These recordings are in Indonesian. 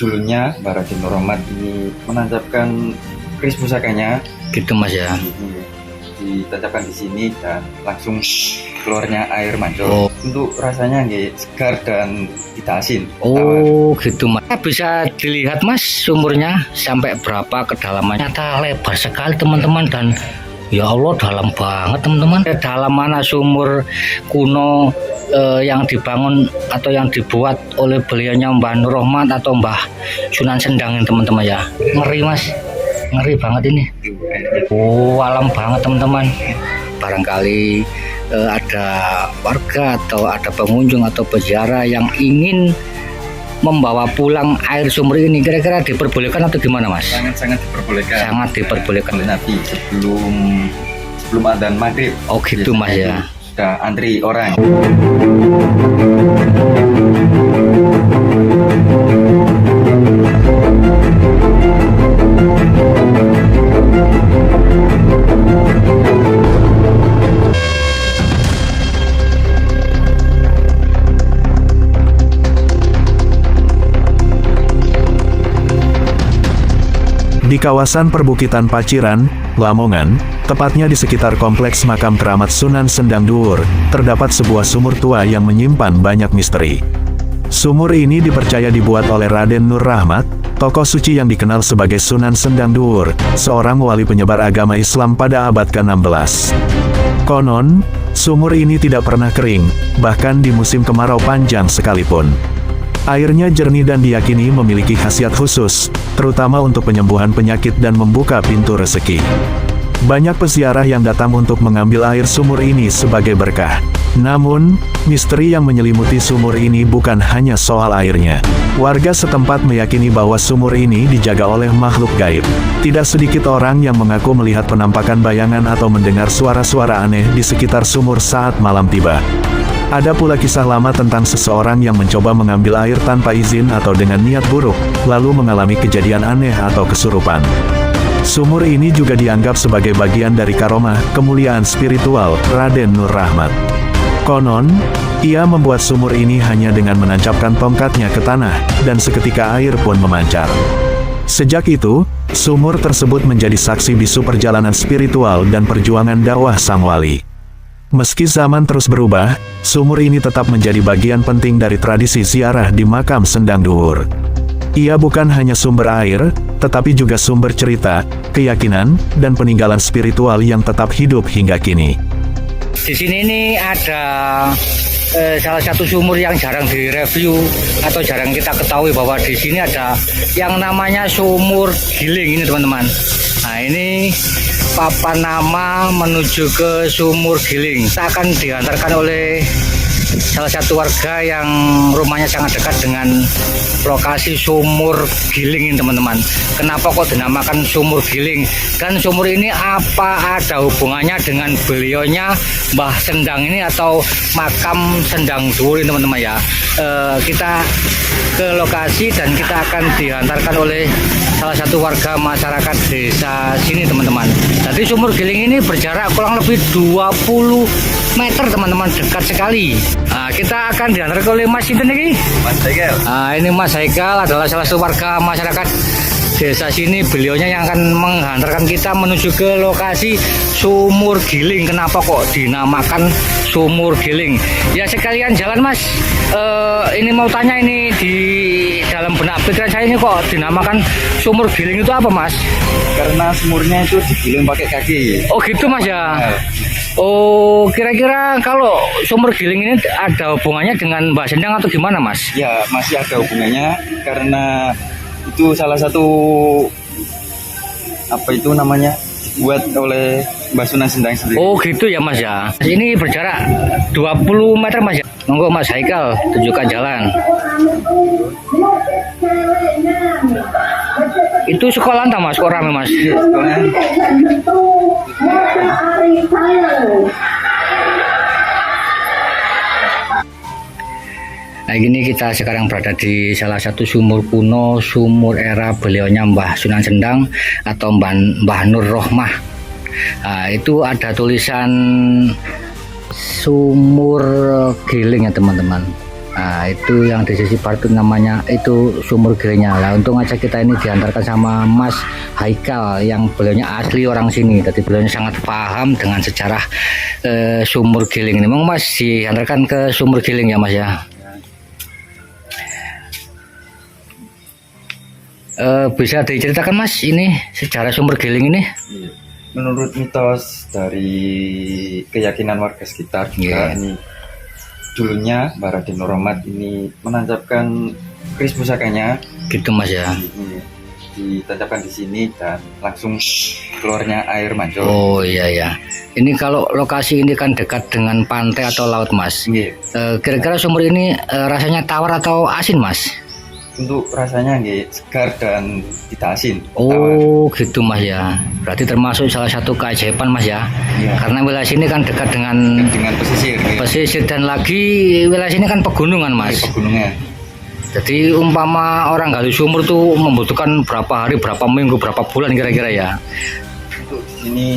dulunya Mbah Raden Nur Rahmat ini menancapkan keris pusakanya Gitu Mas ya. ditancapkan di sini dan langsung keluarnya air mancur. Oh. Untuk rasanya nggih segar dan tidak asin. Oh gitu Mas. Bisa dilihat Mas sumurnya sampai berapa kedalamannya. Ternyata lebar sekali teman-teman, dan ya Allah dalam banget teman-teman. Dalam mana sumur kuno yang dibangun atau yang dibuat oleh beliaunya Mbah Nur Rahmat atau Mbah Sunan Sendang teman-teman ya. Ngeri Mas, ngeri banget ini. Oh alam banget teman-teman. Barangkali ada warga atau ada pengunjung atau peziarah yang ingin membawa pulang air sumur ini, kira-kira diperbolehkan atau gimana Mas? Sangat diperbolehkan. Sangat diperbolehkan. Nanti sebelum adzan maghrib. Oh gitu Mas ya. Sudah antri orang. Di kawasan perbukitan Paciran, Lamongan, tepatnya di sekitar kompleks makam keramat Sunan Sendang Dhuwur, terdapat sebuah sumur tua yang menyimpan banyak misteri. Sumur ini dipercaya dibuat oleh Raden Nur Rahmat, tokoh suci yang dikenal sebagai Sunan Sendang Dhuwur, seorang wali penyebar agama Islam pada abad ke-16. Konon, sumur ini tidak pernah kering, bahkan di musim kemarau panjang sekalipun. Airnya jernih dan diyakini memiliki khasiat khusus, terutama untuk penyembuhan penyakit dan membuka pintu rezeki. Banyak peziarah yang datang untuk mengambil air sumur ini sebagai berkah. Namun, misteri yang menyelimuti sumur ini bukan hanya soal airnya. Warga setempat meyakini bahwa sumur ini dijaga oleh makhluk gaib. Tidak sedikit orang yang mengaku melihat penampakan bayangan atau mendengar suara-suara aneh di sekitar sumur saat malam tiba. Ada pula kisah lama tentang seseorang yang mencoba mengambil air tanpa izin atau dengan niat buruk, lalu mengalami kejadian aneh atau kesurupan. Sumur ini juga dianggap sebagai bagian dari karomah, kemuliaan spiritual, Raden Nur Rahmat. Konon, ia membuat sumur ini hanya dengan menancapkan tongkatnya ke tanah, dan seketika air pun memancar. Sejak itu, sumur tersebut menjadi saksi bisu perjalanan spiritual dan perjuangan dakwah sang wali. Meski zaman terus berubah, sumur ini tetap menjadi bagian penting dari tradisi ziarah di makam Sendang Dhuwur. Ia bukan hanya sumber air, tetapi juga sumber cerita, keyakinan, dan peninggalan spiritual yang tetap hidup hingga kini. Di sini ini ada salah satu sumur yang jarang direview atau jarang kita ketahui, bahwa di sini ada yang namanya sumur giling ini teman-teman. Nah ini papan nama menuju ke sumur giling. Kita akan diantarkan oleh salah satu warga yang rumahnya sangat dekat dengan lokasi sumur giling ini teman-teman. Kenapa kok dinamakan sumur giling? Dan sumur ini apa ada hubungannya dengan beliaunya Mbah Sendang ini atau makam Sendang Dhuwur ini teman-teman ya. Kita ke lokasi dan kita akan dihantarkan oleh salah satu warga masyarakat desa sini teman-teman. Jadi sumur giling ini berjarak kurang lebih 20 meter teman-teman, dekat sekali. Nah, kita akan diantar oleh Mas Sinten ini. Mas Haikal. Nah, ini Mas Haikal adalah salah satu warga masyarakat desa sini. Beliaunya yang akan menghantarkan kita menuju ke lokasi sumur giling. Kenapa kok dinamakan sumur giling? Ya sekalian jalan Mas. Ini mau tanya, ini di dalam benak pikiran saya ini kok dinamakan sumur giling itu apa Mas? Karena sumurnya itu digiling pakai kaki. Oh gitu Mas ya. Oh, kira-kira kalau sumur giling ini ada hubungannya dengan Mbah Sendang atau gimana Mas? Ya, masih ada hubungannya karena itu salah satu apa itu namanya buat oleh Mbah Sunan Sendang sendiri. Oh gitu ya Mas ya. Ini berjarak 20 meter Mas ya. Monggo Mas Haikal tunjukkan jalan. Itu sekolah entah Mas, kok rame Mas? Iya, sekolahnya. Nah ini kita sekarang berada di salah satu sumur kuno, sumur era beliaunya Mbah Sunan Sendang atau Mbah Nur Rahmat. Nah, itu ada tulisan sumur giling ya teman-teman. Nah, itu yang di sisi barat itu namanya itu sumur gilingnya. Lah untung aja kita ini diantarkan sama Mas Haikal yang beliaunya asli orang sini. Jadi beliaunya sangat paham dengan sejarah sumur giling ini. Memang Mas diantarkan ke sumur giling ya Mas ya. Bisa diceritakan Mas ini sejarah sumur giling ini? Menurut mitos dari keyakinan warga sekitar juga ini dulunya Mbah Raden Nurrohmat ini menancapkan keris pusakanya Gitu Mas ya. ditancapkan di sini dan langsung keluarnya air mancur. Oh iya ya. Ini kalau lokasi ini kan dekat dengan pantai atau laut Mas. Nggih. Kira-kira sumur ini rasanya tawar atau asin Mas? Untuk rasanya nggih segar dan tidak asin. Tawar. Oh gitu Mas ya. Berarti termasuk salah satu keajaiban Mas ya. Iya. Karena wilayah sini kan dekat dengan Dengan pesisir nggih. pesisir dan lagi wilayah sini kan pegunungan Mas. Nggih, pegunungan. Jadi umpama orang gali sumur tuh membutuhkan berapa hari, berapa minggu, berapa bulan kira-kira ya. Untuk di sini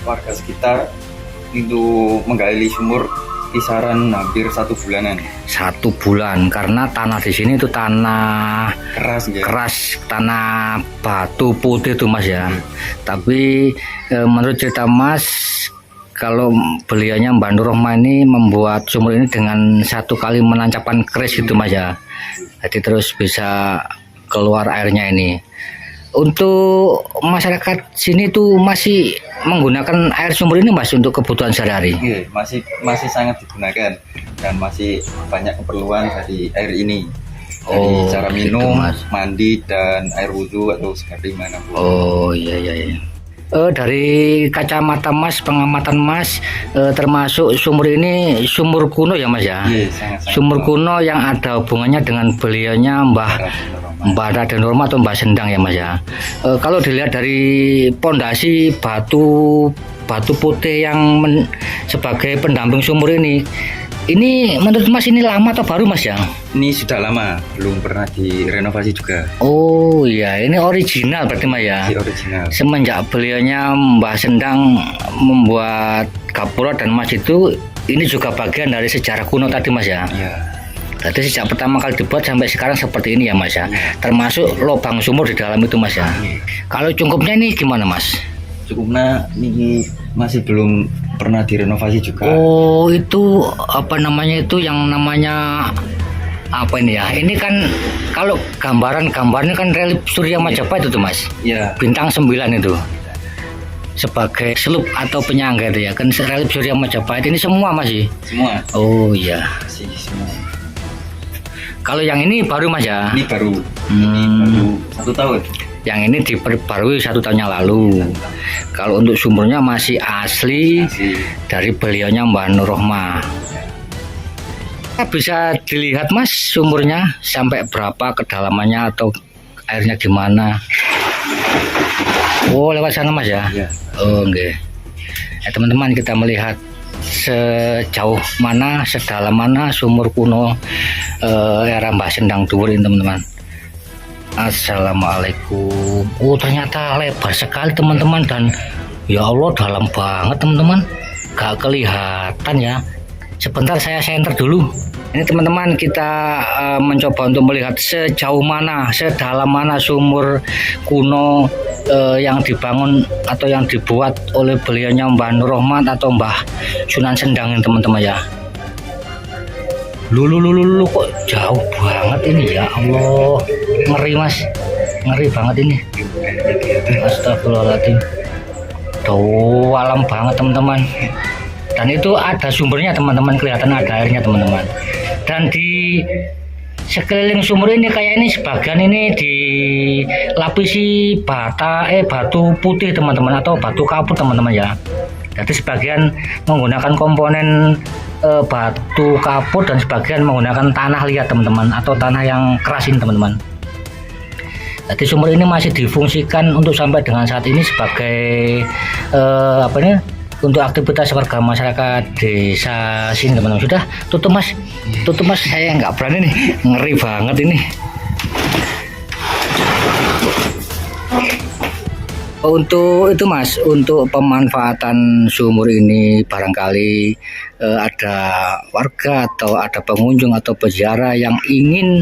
warga sekitar itu menggali sumur kisaran hampir 1 bulanan. 1 bulan karena tanah di sini itu tanah Keras nggih. keras, tanah batu putih tuh Mas ya. Tapi menurut cerita Mas, kalau beliaunya Mbah Nurrohmat ini membuat sumur ini dengan 1 kali menancapkan keris gitu Mas ya. Jadi terus bisa keluar airnya ini. Untuk masyarakat sini tuh masih menggunakan air sumur ini Mas untuk kebutuhan sehari-hari. Nggih, masih sangat digunakan dan masih banyak keperluan dari air ini. Dari Oh, cara gitu, minum, Mas. mandi dan air wudhu atau seperti mana pun. Oh iya iya iya. Dari kacamata Mas, pengamatan Mas, termasuk sumur ini sumur kuno ya Mas ya. Iya, sangat-sangat Sumur kuno. kuno yang ada hubungannya dengan beliaunya Mbah Raden Nurrohmat atau Mbah Sendang ya Mas ya. Kalau dilihat dari pondasi batu putih yang sebagai pendamping sumur ini menurut Mas ini lama atau baru Mas ya? Ini sudah lama, belum pernah direnovasi juga. Oh iya, ini original berarti Mas ya. Masih original. Semenjak beliaunya Mbah Sendang membuat gapura dan Mas itu, ini juga bagian dari sejarah kuno tadi Mas ya. Iya. Jadi sejak pertama kali dibuat sampai sekarang seperti ini ya Mas ya. Termasuk lubang sumur di dalam itu Mas ya. Kalau cungkupnya ini gimana Mas? Cukupnya ini masih belum pernah direnovasi juga. Oh itu apa namanya itu yang namanya apa ini ya? Ini kan kalau gambarnya kan relief Surya Majapahit itu tuh Mas. Iya. Bintang 9 itu. Sebagai seluk atau penyangga itu ya. Kan relief Surya Majapahit ini semua masih. Semua Oh iya. masih semua. Kalau yang ini baru Mas ya. Ini baru. Ini baru 1 tahun. Yang ini diperbarui 1 tahun yang lalu. Kalau untuk sumurnya masih asli Masih. dari beliaunya Mbah Nurrohmat. Bisa dilihat Mas sumurnya sampai berapa kedalamannya atau airnya gimana? Oh lewat sana Mas ya? Iya. Oh enggak. Teman-teman kita melihat sejauh mana, sedalam mana sumur kuno era Mbah Sendang Dhuwur ini teman-teman. Assalamualaikum. Oh ternyata lebar sekali teman-teman dan ya Allah dalam banget teman-teman. Gak kelihatan ya. Sebentar saya center dulu. Ini teman-teman kita mencoba untuk melihat sejauh mana, sedalam mana sumur kuno yang dibangun atau yang dibuat oleh beliaunya Mbah Nurrohmat atau Mbah Sunan Sendang ini teman-teman ya. Lu kok jauh banget ini ya Allah, ngeri Mas, ngeri banget ini. Astagfirullahaladzim. Tuh alam banget teman-teman. Dan itu ada sumbernya teman-teman, kelihatan ada airnya teman-teman. Dan di sekeliling sumur ini kayak ini sebagian ini dilapisi batu putih teman-teman atau batu kapur teman-teman ya. Jadi sebagian menggunakan komponen batu kapur dan sebagian menggunakan tanah liat teman-teman atau tanah yang keras ini teman-teman. Jadi sumur ini masih difungsikan untuk sampai dengan saat ini sebagai untuk aktivitas warga masyarakat desa sini teman-teman. Sudah tutup Mas, saya nggak berani nih, ngeri banget ini. Untuk itu Mas, untuk pemanfaatan sumur ini barangkali ada warga atau ada pengunjung atau peziarah yang ingin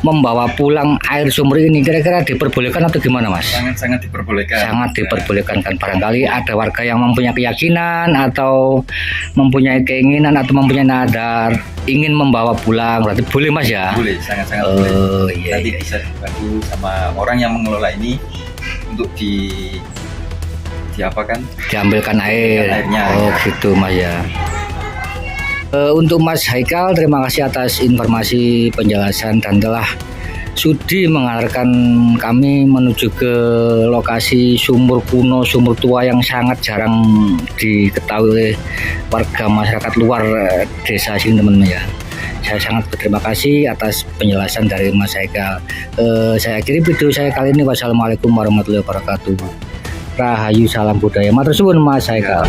membawa pulang air sumur ini, kira-kira diperbolehkan atau gimana Mas? Sangat-sangat diperbolehkan. Sangat diperbolehkan kan, barangkali ada warga yang mempunyai keyakinan atau mempunyai keinginan atau mempunyai nadar ingin membawa pulang, berarti boleh Mas ya? Boleh, sangat-sangat boleh. Oh iya, Nanti iya. bisa dibantu sama orang yang mengelola ini untuk diapakan? Diambilkan air. Airnya, Oh ya. gitu Mas ya. Untuk Mas Haikal, terima kasih atas informasi penjelasan dan telah sudi mengantarkan kami menuju ke lokasi sumur kuno, sumur tua yang sangat jarang diketahui oleh warga masyarakat luar desa sini teman-teman ya. Saya sangat berterima kasih atas penjelasan dari Mas Haikal. Saya akhiri video saya kali ini. Wassalamualaikum warahmatullahi wabarakatuh. Rahayu, salam budaya. Matur suwun Mas Haikal.